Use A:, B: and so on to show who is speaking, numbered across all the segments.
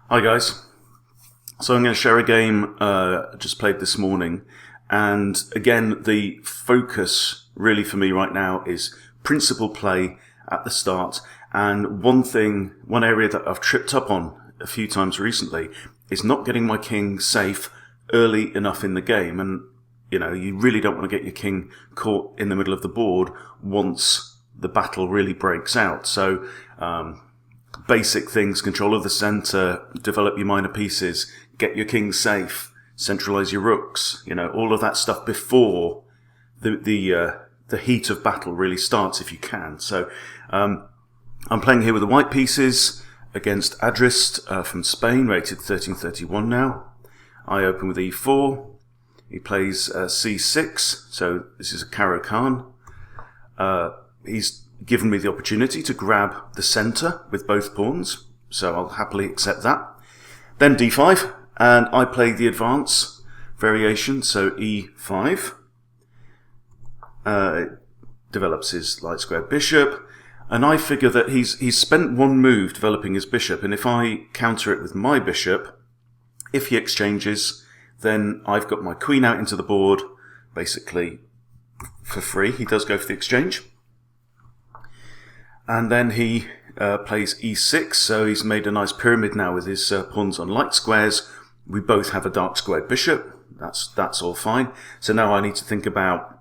A: Hi guys. So I'm going to share a game I just played this morning, and again the focus really for me right now is principal play at the start. And one area that I've tripped up on a few times recently is not getting my king safe early enough in the game. And you really don't want to get your king caught in the middle of the board once the battle really breaks out. So basic things: control of the center, develop your minor pieces, get your king safe, centralize your rooks, all of that stuff before the heat of battle really starts, if you can. So I'm playing here with the white pieces against Adrist from Spain, rated 1331 now. I open with e4. He plays c6, so this is a Caro Khan. He's given me the opportunity to grab the center with both pawns, so I'll happily accept that. Then d5, and I play the advance variation, so e5. Develops his light squared bishop, and I figure that he's spent one move developing his bishop, and if I counter it with my bishop, if he exchanges, then I've got my queen out into the board, basically for free. He does go for the exchange. And then he plays e6, so he's made a nice pyramid now with his pawns on light squares. We both have a dark squared bishop. That's all fine. So now I need to think about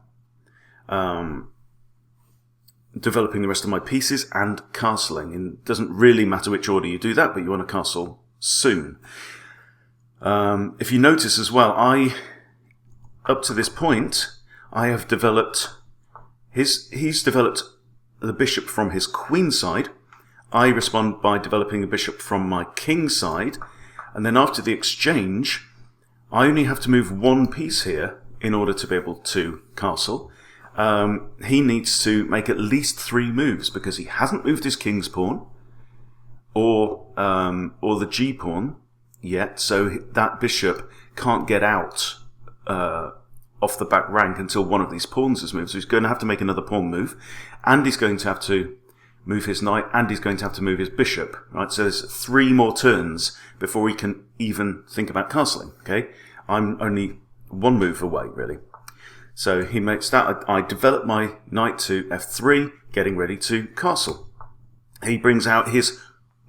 A: developing the rest of my pieces and castling. And it doesn't really matter which order you do that, but you want to castle soon. If you notice as well, up to this point, I have developed he's developed the bishop from his queen side. I respond by developing a bishop from my king side, and then after the exchange, I only have to move one piece here in order to be able to castle. He needs to make at least 3 moves because he hasn't moved his king's pawn or the g pawn yet, so that bishop can't get out off the back rank until one of these pawns is moved. So he's going to have to make another pawn move, and he's going to have to move his knight, and he's going to have to move his bishop. Right, so there's 3 more turns before we can even think about castling. Okay, I'm only 1 move away, really. So he makes that. I develop my knight to f3, getting ready to castle. He brings out his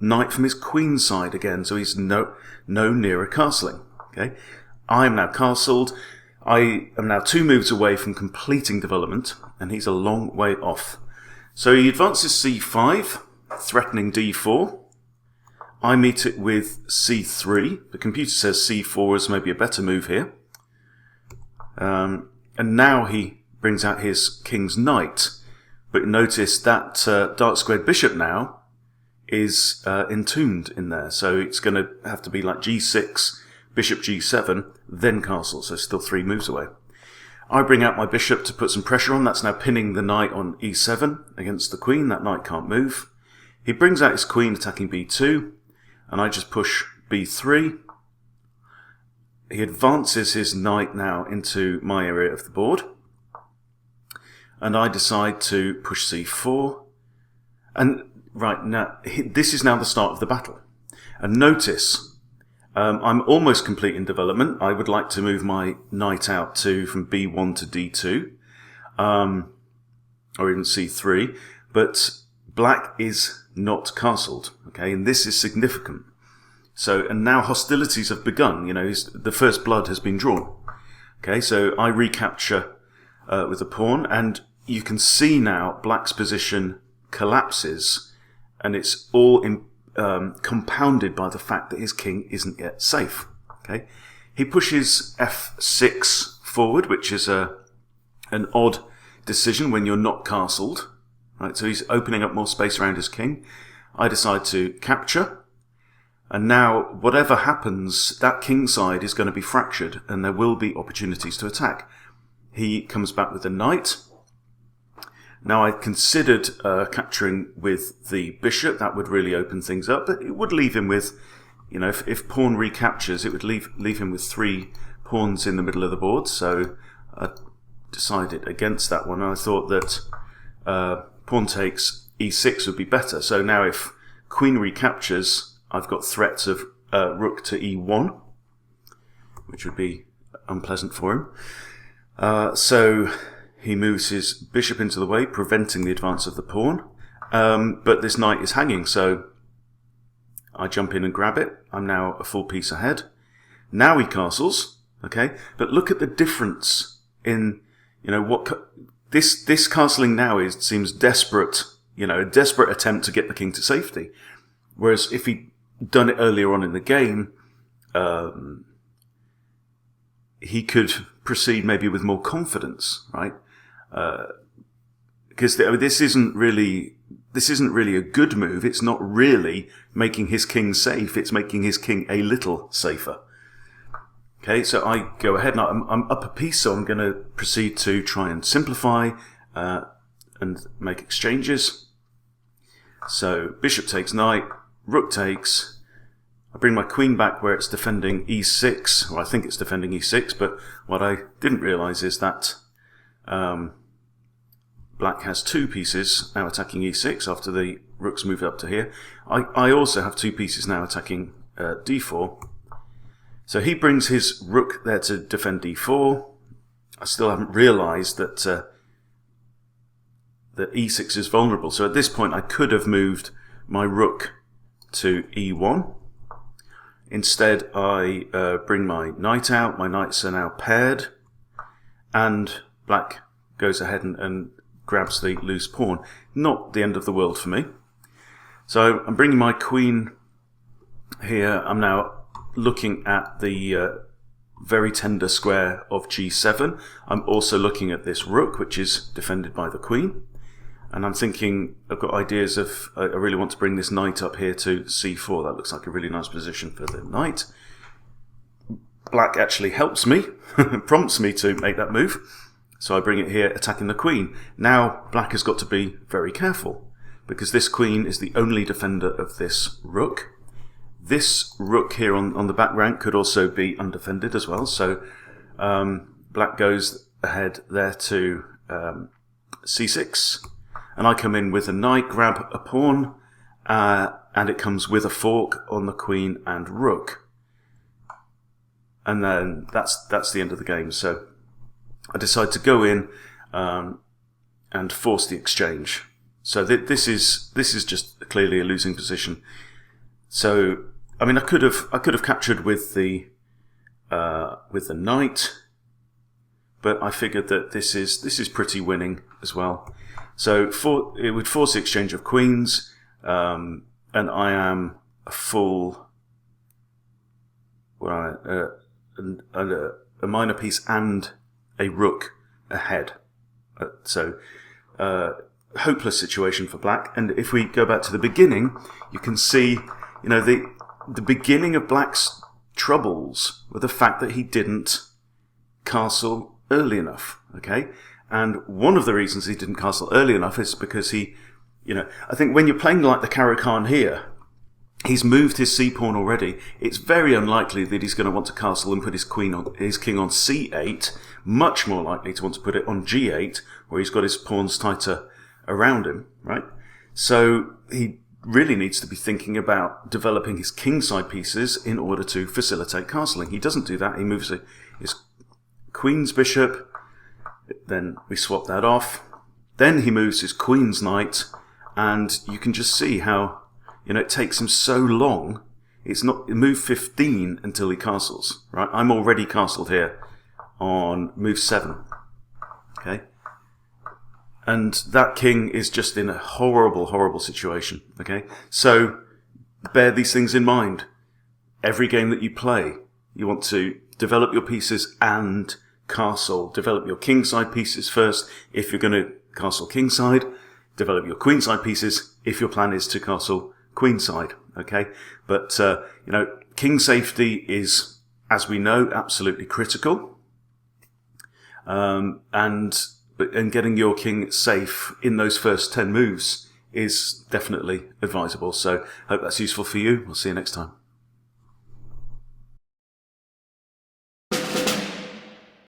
A: knight from his queen side again, so he's no nearer castling. Okay, I am now castled. I am now 2 moves away from completing development, and he's a long way off. So he advances c5, threatening d4. I meet it with c3. The computer says c4 is maybe a better move here. And now he brings out his king's knight. But notice that dark squared bishop now is entombed in there. So it's going to have to be like g6, bishop g7, then castle, so still 3 moves away. I bring out my bishop to put some pressure on. That's now pinning the knight on e7 against the queen. That knight can't move. He brings out his queen attacking b2, and I just push b3. He advances his knight now into my area of the board, and I decide to push c4. And right now, this is now the start of the battle. And notice, I'm almost complete in development. I would like to move my knight out from b1 to d2, or even c3, but black is not castled, okay, and this is significant. So, and now hostilities have begun, the first blood has been drawn. Okay, so I recapture with a pawn, and you can see now black's position collapses, and it's all compounded by the fact that his king isn't yet safe. Okay, he pushes f6 forward, which is an odd decision when you're not castled. Right, so he's opening up more space around his king. I decide to capture, and now whatever happens, that king side is going to be fractured, and there will be opportunities to attack. He comes back with the knight. Now, I considered capturing with the bishop. That would really open things up, but it would leave him with, if pawn recaptures, it would leave him with 3 pawns in the middle of the board. So I decided against that one. And I thought that pawn takes e6 would be better. So now if queen recaptures, I've got threats of rook to e1, which would be unpleasant for him. So he moves his bishop into the way, preventing the advance of the pawn. But this knight is hanging, so I jump in and grab it. I'm now a full piece ahead. Now he castles, okay? But look at the difference in, this castling now seems desperate, a desperate attempt to get the king to safety. Whereas if he'd done it earlier on in the game, he could proceed maybe with more confidence, right? Because this isn't really a good move. It's not really making his king safe. It's making his king a little safer. Okay, so I go ahead now. I'm up a piece, so I'm going to proceed to try and simplify and make exchanges. So bishop takes knight, rook takes. I bring my queen back where it's defending e6, or I think it's defending e6, but what I didn't realise is that black has two pieces now attacking e6 after the rook's moved up to here. I also have two pieces now attacking d4. So he brings his rook there to defend d4. I still haven't realised that that e6 is vulnerable. So at this point I could have moved my rook to e1. Instead I bring my knight out. My knights are now paired. And black goes ahead and grabs the loose pawn. Not the end of the world for me. So I'm bringing my queen here. I'm now looking at the very tender square of g7. I'm also looking at this rook, which is defended by the queen. And I'm thinking, I've got ideas of, I really want to bring this knight up here to c4. That looks like a really nice position for the knight. Black actually helps me, prompts me to make that move. So I bring it here, attacking the queen. Now, black has got to be very careful, because this queen is the only defender of this rook. This rook here on the back rank could also be undefended as well. So black goes ahead there to c6. And I come in with a knight, grab a pawn, and it comes with a fork on the queen and rook. And then that's the end of the game. So I decide to go in and force the exchange. So this is just clearly a losing position. So I mean, I could have captured with the knight, but I figured that this is pretty winning as well. So it would force the exchange of queens, and I am a full, a minor piece and a rook ahead. So hopeless situation for black. And if we go back to the beginning, you can see, the beginning of black's troubles were the fact that he didn't castle early enough, okay? And one of the reasons he didn't castle early enough is because he, I think when you're playing like the Caro-Kann here, he's moved his c-pawn already. It's very unlikely that he's going to want to castle and put his king on c8, much more likely to want to put it on g8, where he's got his pawns tighter around him, right? So he really needs to be thinking about developing his kingside pieces in order to facilitate castling. He doesn't do that. He moves his queen's bishop, then we swap that off. Then he moves his queen's knight, and you can just see how, it takes him so long. It's not move 15 until he castles, right? I'm already castled here on move 7, okay? And that king is just in a horrible, horrible situation, okay? So bear these things in mind. Every game that you play, you want to develop your pieces and castle. Develop your kingside pieces first if you're going to castle kingside. Develop your queenside pieces if your plan is to castle queenside, okay? But, king safety is, as we know, absolutely critical. And getting your king safe in those first 10 moves is definitely advisable. So hope that's useful for you. We'll see you next time.